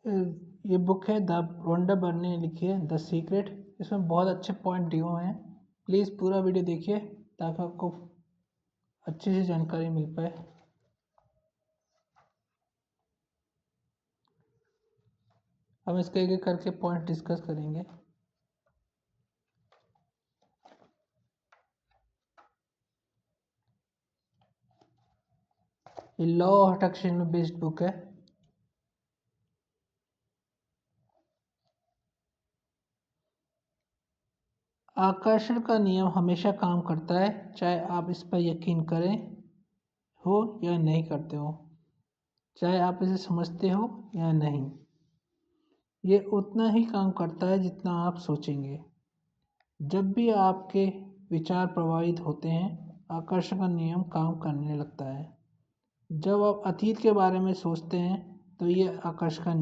ये बुक है द रोंडा बर्नी ने लिखी है, द सीक्रेट। इसमें बहुत अच्छे पॉइंट दिए हुए हैं। प्लीज़ पूरा वीडियो देखिए ताकि आपको अच्छी से जानकारी मिल पाए। हम इसके एक एक करके पॉइंट डिस्कस करेंगे। ये लॉ ऑफ अट्रैक्शन में बेस्ड बुक है। आकर्षण का नियम हमेशा काम करता है, चाहे आप इस पर यकीन करें हो या नहीं करते हो, चाहे आप इसे समझते हो या नहीं। ये उतना ही काम करता है जितना आप सोचेंगे। जब भी आपके विचार प्रभावित होते हैं, आकर्षण का नियम काम करने लगता है। जब आप अतीत के बारे में सोचते हैं तो ये आकर्षण का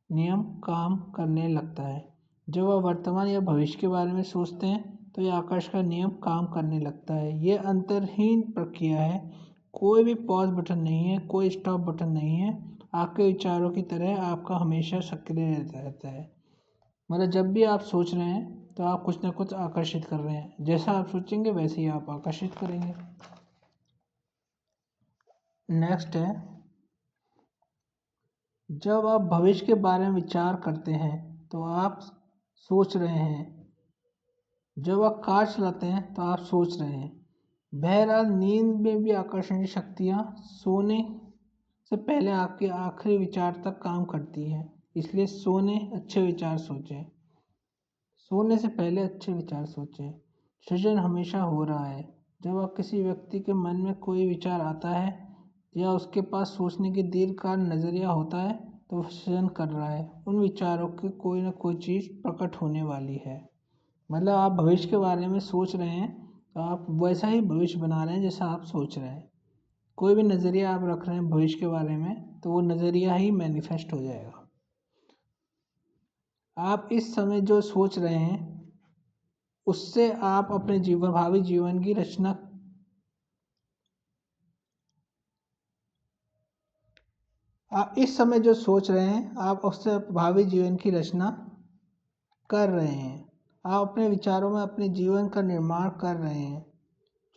नियम काम करने लगता है। जब आप वर्तमान या भविष्य के बारे में सोचते हैं तो ये आकर्षण का नियम काम करने लगता है। ये अंतर्हीन प्रक्रिया है। कोई भी पॉज बटन नहीं है, कोई स्टॉप बटन नहीं है। आपके विचारों की तरह आपका हमेशा सक्रिय रहता है। मतलब जब भी आप सोच रहे हैं तो आप कुछ ना कुछ आकर्षित कर रहे हैं। जैसा आप सोचेंगे वैसे ही आप आकर्षित करेंगे। नेक्स्ट है, जब आप भविष्य के बारे में विचार करते हैं तो आप सोच रहे हैं। जब आप कार चलाते हैं तो आप सोच रहे हैं। बहरहाल नींद में भी आकर्षण शक्तियाँ सोने से पहले आपके आखिरी विचार तक काम करती हैं। इसलिए अच्छे विचार सोचें। सोने से पहले अच्छे विचार सोचें। सृजन हमेशा हो रहा है। जब आप किसी व्यक्ति के मन में कोई विचार आता है या उसके पास सोचने की दीर्घकाल नज़रिया होता है तो वह सृजन कर रहा है। उन विचारों की कोई ना कोई चीज़ प्रकट होने वाली है। मतलब आप भविष्य के बारे में सोच रहे हैं तो आप वैसा ही भविष्य बना रहे हैं जैसा आप सोच रहे हैं। कोई भी नज़रिया आप रख रहे हैं भविष्य के बारे में तो वो नज़रिया ही मैनिफेस्ट हो जाएगा। आप इस समय जो सोच रहे हैं उससे आप अपने भावी जीवन की रचना आप इस समय जो सोच रहे हैं आप उससे भावी जीवन की रचना कर रहे हैं। आप अपने विचारों में अपने जीवन का निर्माण कर रहे हैं।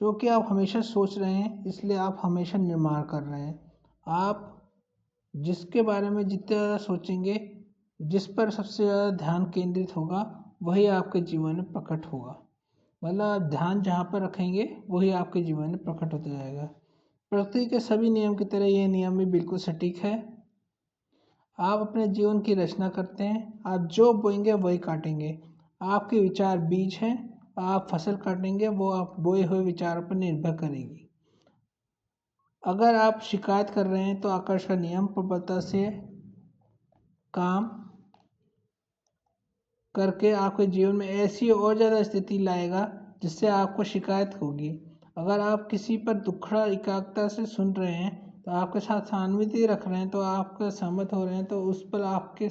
क्योंकि आप हमेशा सोच रहे हैं इसलिए आप हमेशा निर्माण कर रहे हैं। आप जिसके बारे में जितना ज़्यादा सोचेंगे, जिस पर सबसे ज़्यादा ध्यान केंद्रित होगा वही आपके जीवन में प्रकट होगा। मतलब आप ध्यान जहाँ पर रखेंगे वही आपके जीवन में प्रकट होता जाएगा। प्रकृति के सभी नियम की तरह यह नियम भी बिल्कुल सटीक है। आप अपने जीवन की रचना करते हैं। आप जो बोएंगे वही काटेंगे। आपके विचार बीज हैं। आप फसल काटेंगे वो आप बोए हुए विचारों पर निर्भर करेगी। अगर आप शिकायत कर रहे हैं तो आकर्षण का नियम प्रबलता से काम करके आपके जीवन में ऐसी और ज़्यादा स्थिति लाएगा जिससे आपको शिकायत होगी। अगर आप किसी पर दुखड़ा एकाग्रता से सुन रहे हैं तो आपके साथ सहानुभूति रख रहे हैं तो आपका सहमत हो रहे हैं तो उस पर आपके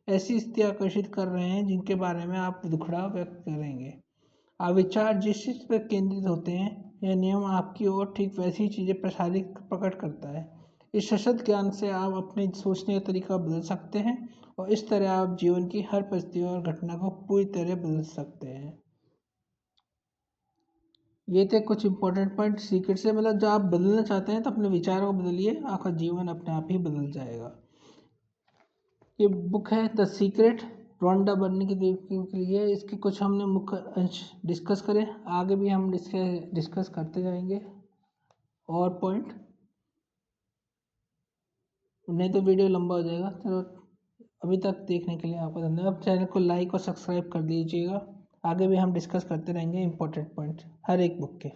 ऐसी स्थिति आकर्षित कर रहे हैं जिनके बारे में आप दुखड़ा व्यक्त करेंगे। आप विचार जिस चीज़ पर केंद्रित होते हैं यह नियम आपकी ओर ठीक वैसी चीज़ें प्रकट करता है। इस सशक्त ज्ञान से आप अपने सोचने का तरीका बदल सकते हैं और इस तरह आप जीवन की हर परिस्थिति और घटना को पूरी तरह बदल सकते हैं। ये थे कुछ इंपॉर्टेंट पॉइंट सीक्रेट से। मतलब जब आप बदलना चाहते हैं तो अपने विचारों को बदलिए, आपका जीवन अपने आप ही बदल जाएगा। ये बुक है द सीक्रेट, रोंडा बर्नी के लिए। इसके कुछ हमने मुख्य अंश डिस्कस करें, आगे भी हम डिस्कस करते जाएंगे और पॉइंट, नहीं तो वीडियो लंबा हो जाएगा। चलो अभी तक देखने के लिए आपका धन्यवाद। चैनल को लाइक और सब्सक्राइब कर दीजिएगा। आगे भी हम डिस्कस करते रहेंगे इंपॉर्टेंट पॉइंट हर एक बुक के।